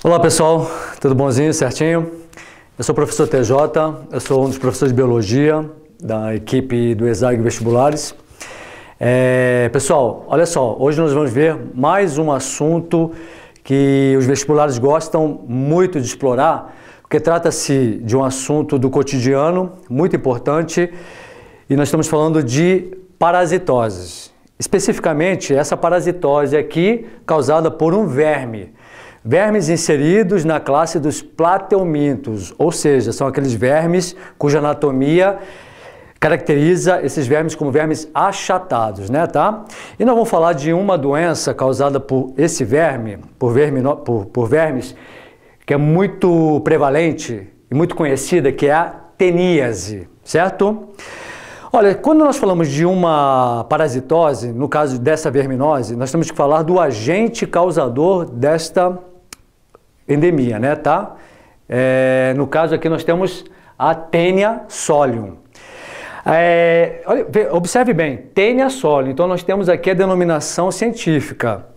Olá pessoal, tudo bonzinho, certinho? Eu sou o professor TJ, eu sou um dos professores de Biologia da equipe do ESAG Vestibulares. Pessoal, olha só, hoje nós vamos ver mais um assunto que os vestibulares gostam muito de explorar, porque trata-se de um assunto do cotidiano, muito importante, e nós estamos falando de parasitoses. Especificamente, essa parasitose aqui causada por um verme. Vermes inseridos na classe dos plateumintos, ou seja, são aqueles vermes cuja anatomia caracteriza esses vermes como vermes achatados, né, tá? E nós vamos falar de uma doença causada por esse verme, por vermes, que é muito prevalente e muito conhecida, que é a teníase, certo? Olha, quando nós falamos de uma parasitose, no caso dessa verminose, nós temos que falar do agente causador desta endemia, né, tá? No caso aqui nós temos a Taenia solium. Observe bem, Taenia solium, então nós temos aqui a denominação científica.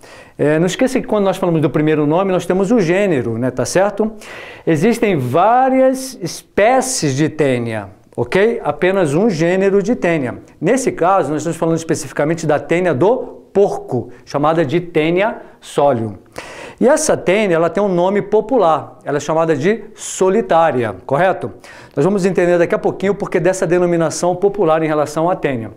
Não esqueça que quando nós falamos do primeiro nome, nós temos o gênero, né, tá certo? Existem várias espécies de Taenia, ok? Apenas um gênero de Taenia. Nesse caso, nós estamos falando especificamente da Taenia do porco, chamada de Taenia solium. E essa Taenia, ela tem um nome popular, ela é chamada de solitária, correto? Nós vamos entender daqui a pouquinho o porquê dessa denominação popular em relação à Taenia.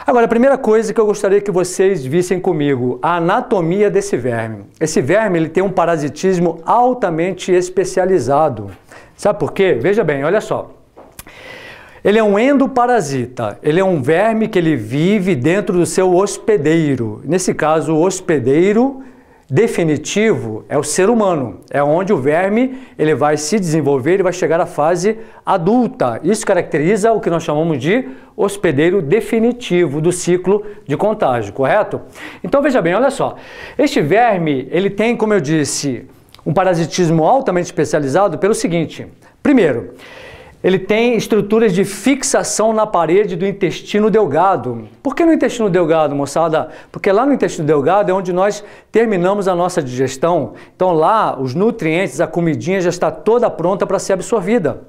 Agora, a primeira coisa que eu gostaria que vocês vissem comigo, a anatomia desse verme. Esse verme, ele tem um parasitismo altamente especializado. Sabe por quê? Veja bem, olha só. Ele é um endoparasita, ele é um verme que ele vive dentro do seu hospedeiro. Nesse caso, o hospedeiro definitivo é o ser humano, é onde o verme ele vai se desenvolver e vai chegar à fase adulta. Isso caracteriza o que nós chamamos de hospedeiro definitivo do ciclo de contágio, correto? Então veja bem, olha só, este verme ele tem, como eu disse, um parasitismo altamente especializado pelo seguinte: primeiro, ele tem estruturas de fixação na parede do intestino delgado. Por que no intestino delgado, moçada? Porque lá no intestino delgado é onde nós terminamos a nossa digestão. Então lá os nutrientes, a comidinha já está toda pronta para ser absorvida.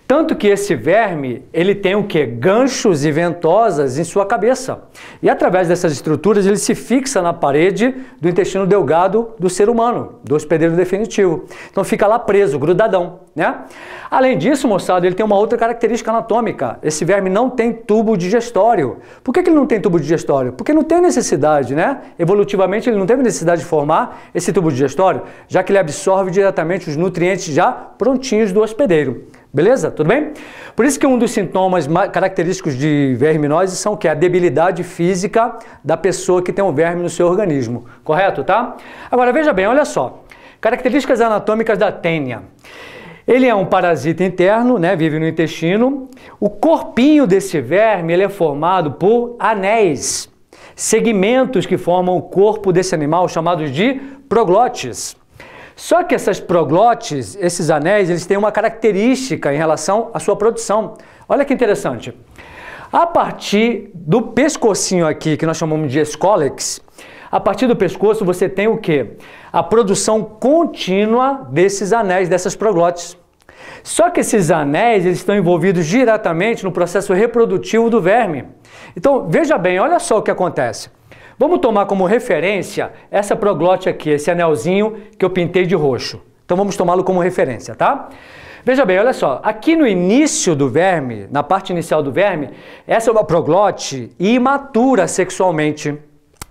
Tanto que esse verme, ele tem o quê? Ganchos e ventosas em sua cabeça. E através dessas estruturas ele se fixa na parede do intestino delgado do ser humano, do hospedeiro definitivo. Então fica lá preso, grudadão, né? Além disso, moçada, ele tem uma outra característica anatômica. Esse verme não tem tubo digestório. Por que ele não tem tubo digestório? Porque não tem necessidade, né? Evolutivamente ele não teve necessidade de formar esse tubo digestório, já que ele absorve diretamente os nutrientes já prontinhos do hospedeiro. Beleza? Tudo bem? Por isso que um dos sintomas característicos de verminose são que a debilidade física da pessoa que tem um verme no seu organismo. Correto, tá? Agora veja bem, olha só. Características anatômicas da Taenia. Ele é um parasita interno, né? Vive no intestino. O corpinho desse verme ele é formado por anéis, segmentos que formam o corpo desse animal, chamados de proglotes. Só que essas proglotes, esses anéis, eles têm uma característica em relação à sua produção. Olha que interessante. A partir do pescocinho aqui, que nós chamamos de escólex, a partir do pescoço você tem o quê? A produção contínua desses anéis, dessas proglotes. Só que esses anéis eles estão envolvidos diretamente no processo reprodutivo do verme. Então, veja bem, olha só o que acontece. Vamos tomar como referência essa proglote aqui, esse anelzinho que eu pintei de roxo. Então vamos tomá-lo como referência, tá? Veja bem, olha só, aqui no início do verme, na parte inicial do verme, essa é uma proglote imatura sexualmente,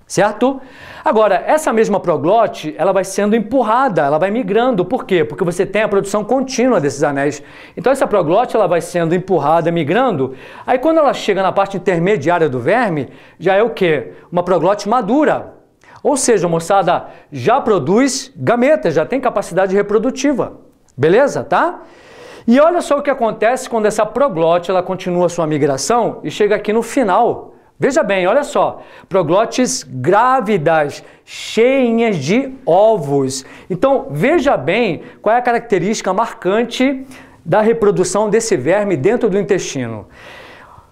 certo? Agora, essa mesma proglote, ela vai sendo empurrada, ela vai migrando. Por quê? Porque você tem a produção contínua desses anéis. Então, essa proglote, ela vai sendo empurrada, migrando. Aí, quando ela chega na parte intermediária do verme, já é o quê? Uma proglote madura. Ou seja, moçada, já produz gametas, já tem capacidade reprodutiva. Beleza? Tá? E olha só o que acontece quando essa proglote, ela continua a sua migração e chega aqui no final. Veja bem, olha só, proglotes grávidas, cheinhas de ovos. Então, veja bem qual é a característica marcante da reprodução desse verme dentro do intestino.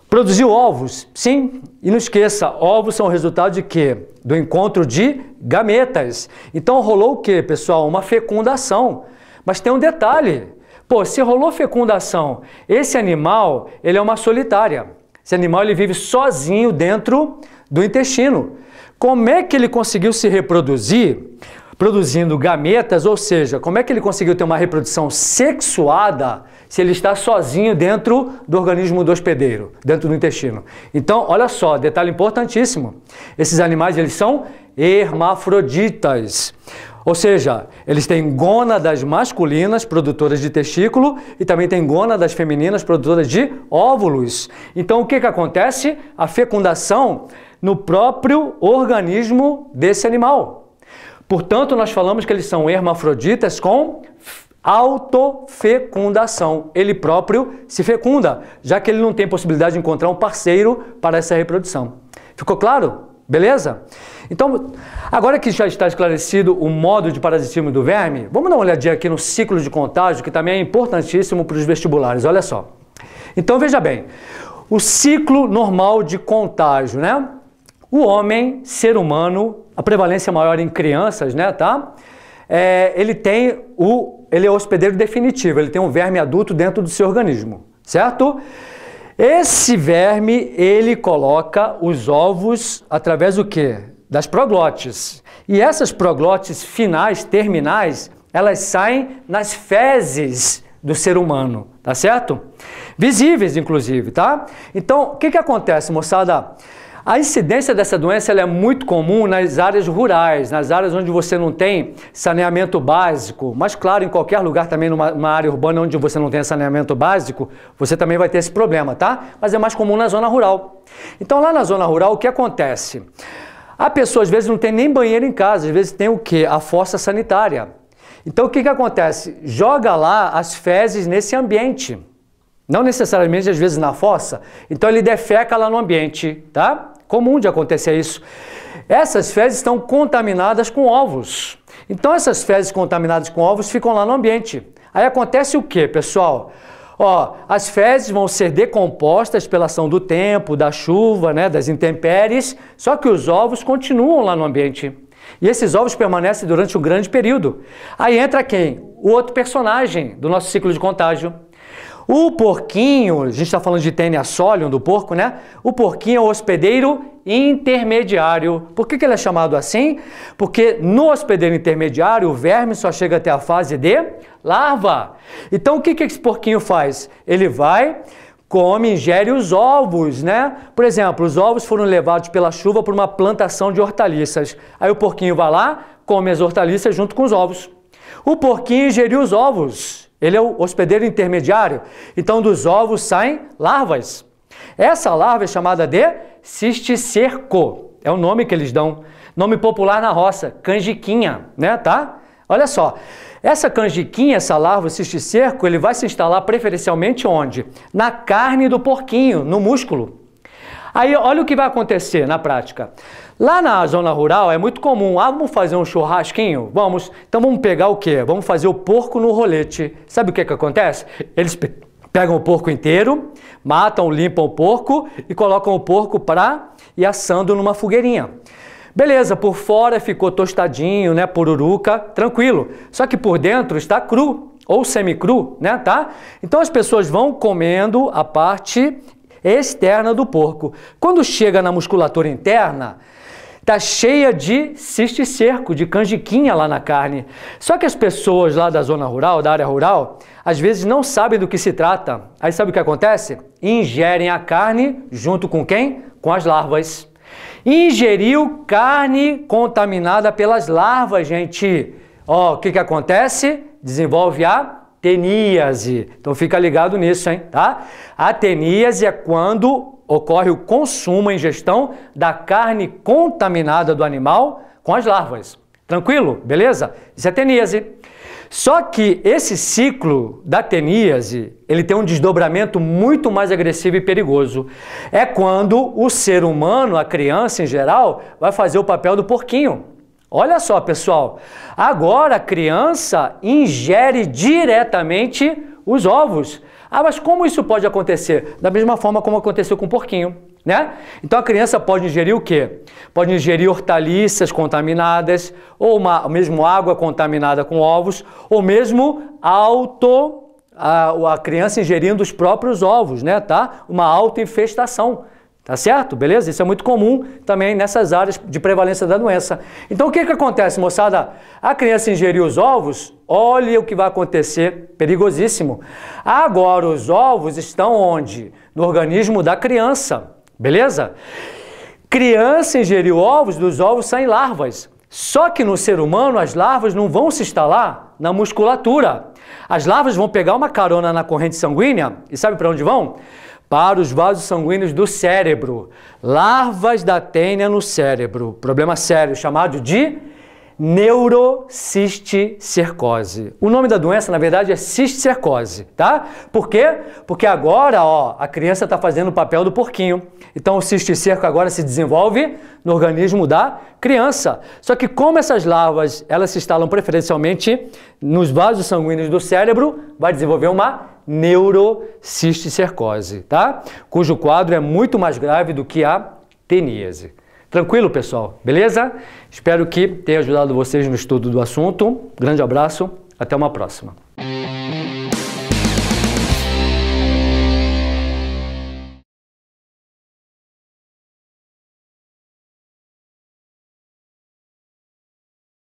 Produziu ovos? Sim. E não esqueça, ovos são o resultado de quê? Do encontro de gametas. Então rolou o quê, pessoal? Uma fecundação. Mas tem um detalhe. Pô, se rolou fecundação, esse animal, ele é uma solitária. Esse animal, ele vive sozinho dentro do intestino. Como é que ele conseguiu se reproduzir? Produzindo gametas, ou seja, como é que ele conseguiu ter uma reprodução sexuada se ele está sozinho dentro do organismo do hospedeiro, dentro do intestino? Então, olha só, detalhe importantíssimo. Esses animais, eles são hermafroditas. Ou seja, eles têm gônadas masculinas produtoras de testículo e também têm gônadas femininas produtoras de óvulos. Então, o que acontece? A fecundação no próprio organismo desse animal. Portanto, nós falamos que eles são hermafroditas com autofecundação. Ele próprio se fecunda, já que ele não tem possibilidade de encontrar um parceiro para essa reprodução. Ficou claro? Beleza? Então, agora que já está esclarecido o modo de parasitismo do verme, vamos dar uma olhadinha aqui no ciclo de contágio, que também é importantíssimo para os vestibulares. Olha só. Então, veja bem, o ciclo normal de contágio, né? O homem, ser humano, a prevalência maior em crianças, né, tá? Ele é o hospedeiro definitivo, ele tem um verme adulto dentro do seu organismo, certo? Esse verme, ele coloca os ovos através do quê? Das proglotes. E essas proglotes finais, terminais, elas saem nas fezes do ser humano, tá certo? Visíveis, inclusive, tá? Então, o que acontece, moçada? A incidência dessa doença ela é muito comum nas áreas rurais, nas áreas onde você não tem saneamento básico, mas claro, em qualquer lugar também, numa área urbana onde você não tem saneamento básico, você também vai ter esse problema, tá? Mas é mais comum na zona rural. Então lá na zona rural, o que acontece? A pessoa às vezes não tem nem banheiro em casa, às vezes tem o quê? A fossa sanitária. Então o que acontece? Joga lá as fezes nesse ambiente. Não necessariamente, às vezes, na fossa. Então, ele defeca lá no ambiente, tá? Comum de acontecer isso. Essas fezes estão contaminadas com ovos. Então, essas fezes contaminadas com ovos ficam lá no ambiente. Aí acontece o quê, pessoal? Ó, as fezes vão ser decompostas pela ação do tempo, da chuva, né, das intempéries, só que os ovos continuam lá no ambiente. E esses ovos permanecem durante um grande período. Aí entra quem? O outro personagem do nosso ciclo de contágio. O porquinho, a gente está falando de Taenia solium, do porco, né? O porquinho é o hospedeiro intermediário. Por que ele é chamado assim? Porque no hospedeiro intermediário, o verme só chega até a fase de larva. Então, o que esse porquinho faz? Ele vai, come, ingere os ovos, né? Por exemplo, os ovos foram levados pela chuva para uma plantação de hortaliças. Aí o porquinho vai lá, come as hortaliças junto com os ovos. O porquinho ingeriu os ovos. Ele é o hospedeiro intermediário, então dos ovos saem larvas. Essa larva é chamada de cisticerco, é o nome que eles dão, nome popular na roça, canjiquinha, né, tá? Olha só, essa canjiquinha, essa larva, o cisticerco, ele vai se instalar preferencialmente onde? Na carne do porquinho, no músculo. Aí, olha o que vai acontecer na prática. Lá na zona rural é muito comum, vamos fazer um churrasquinho? Vamos. Então vamos pegar o quê? Vamos fazer o porco no rolete. Sabe o que acontece? Eles pegam o porco inteiro, matam, limpam o porco e colocam o porco para ir assando numa fogueirinha. Beleza, por fora ficou tostadinho, né, pururuca, tranquilo. Só que por dentro está cru ou semicru, né, tá? Então as pessoas vão comendo a parte externa do porco. Quando chega na musculatura interna, tá cheia de cisticerco, de canjiquinha lá na carne. Só que as pessoas lá da zona rural, da área rural, às vezes não sabem do que se trata. Aí sabe o que acontece? Ingerem a carne junto com quem? Com as larvas. Ingeriu carne contaminada pelas larvas, gente. Ó, o que acontece? Desenvolve a teníase. Então fica ligado nisso, hein, tá? A teníase é quando ocorre o consumo, a ingestão da carne contaminada do animal com as larvas. Tranquilo? Beleza? Isso é teníase. Só que esse ciclo da teníase, ele tem um desdobramento muito mais agressivo e perigoso. É quando o ser humano, a criança em geral, vai fazer o papel do porquinho. Olha só, pessoal, agora a criança ingere diretamente os ovos. Ah, mas como isso pode acontecer? Da mesma forma como aconteceu com o porquinho, né? Então a criança pode ingerir o quê? Pode ingerir hortaliças contaminadas, ou mesmo água contaminada com ovos, ou mesmo a criança ingerindo os próprios ovos, né? Tá? Uma autoinfestação. Tá certo? Beleza? Isso é muito comum também nessas áreas de prevalência da doença. Então, o que acontece, moçada? A criança ingeriu os ovos, olha o que vai acontecer, perigosíssimo. Agora, os ovos estão onde? No organismo da criança, beleza? Criança ingeriu ovos, dos ovos saem larvas. Só que no ser humano, as larvas não vão se instalar na musculatura. As larvas vão pegar uma carona na corrente sanguínea, e sabe para onde vão? Para os vasos sanguíneos do cérebro. Larvas da tênia no cérebro. Problema sério, chamado de neurocisticercose. O nome da doença, na verdade, é cisticercose, tá? Por quê? Porque agora, ó, a criança está fazendo o papel do porquinho. Então, o cisticerco agora se desenvolve no organismo da criança. Só que como essas larvas, elas se instalam preferencialmente nos vasos sanguíneos do cérebro, vai desenvolver uma neurocisticercose, tá? Cujo quadro é muito mais grave do que a teníase. Tranquilo, pessoal? Beleza? Espero que tenha ajudado vocês no estudo do assunto. Grande abraço, até uma próxima.